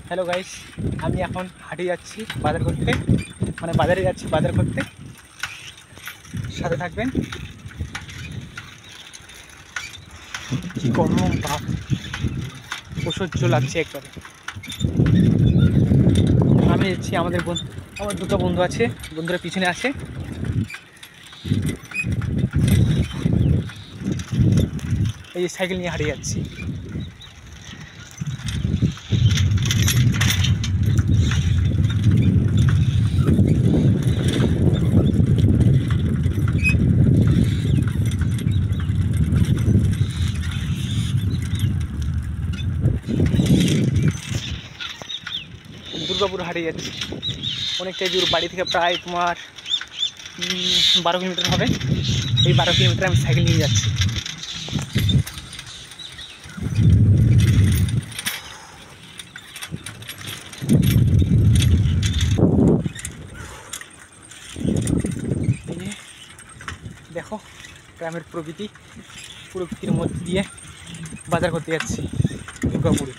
Hello guys, আমি এখন হাটে যাচ্ছি বাজার করতে, মানে বাজারে যাচ্ছি বাজার করতে। সাথে থাকবেন। কি গরম বাপ, অসহ্য লাগছে একবারে। আমি যাচ্ছি, আমার দুটো বন্ধু আছে, বন্ধুরা পিছনে আছে। এই যে সাইকেল নিয়ে হাটে যাচ্ছি। দুর্গাপুর হাটে যাচ্ছি, অনেকটাই দূর বাড়ি থেকে, প্রায় তোমার 12 কিলোমিটার হবে। এই 12 কিলোমিটার আমি সাইকেল নিয়ে যাচ্ছি। দেখো গ্রামের প্রকৃতির মধ্যে দিয়ে বাজার করতে যাচ্ছি দুর্গাপুরে।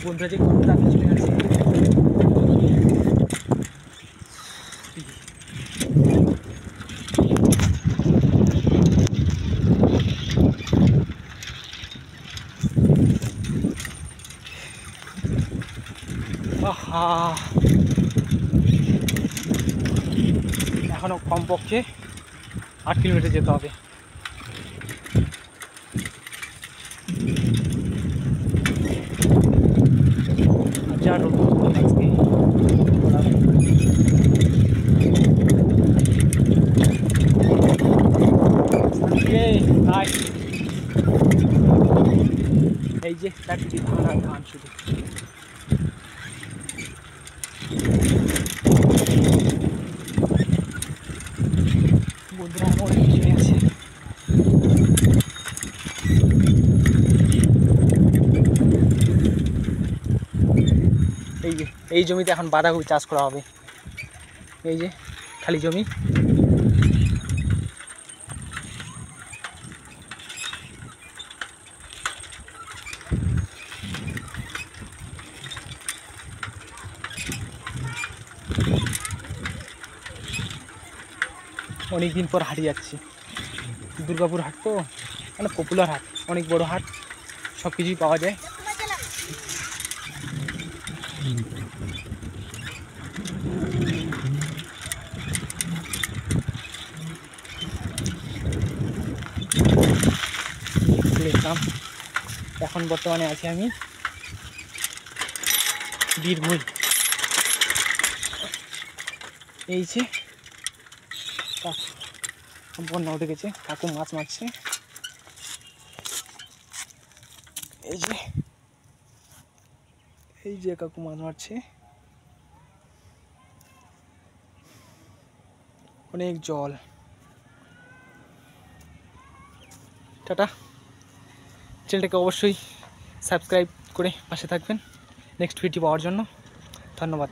বন্ধুরা যে তাড়াতাড়ি চলে গেছে। আহা, এখনো কমপক্ষে 8 কিলোমিটার যেতে হবে। এই যে চারটি ধান শুধু। বন্ধুরা অনেক পিছনে আছে। এই জমিতে এখন বাঁধাকপি চাষ করা হবে। এই যে খালি জমি। অনেকদিন পর হাটে যাচ্ছি। দুর্গাপুর হাট তো মানে পপুলার হাট, অনেক বড় হাট, সব কিছুই পাওয়া যায়। এখন বর্তমানে আছি আমি বীরভূম। এই যে বন্যা উঠে গেছে, কাকু মাছ মারছে। এই যে কাকু মাছ মারছে। অনেক জল। টাটা। চ্যানেলটাকে অবশ্যই সাবস্ক্রাইব করে পাশে থাকবেন নেক্সট ভিডিও পাওয়ার জন্য। ধন্যবাদ।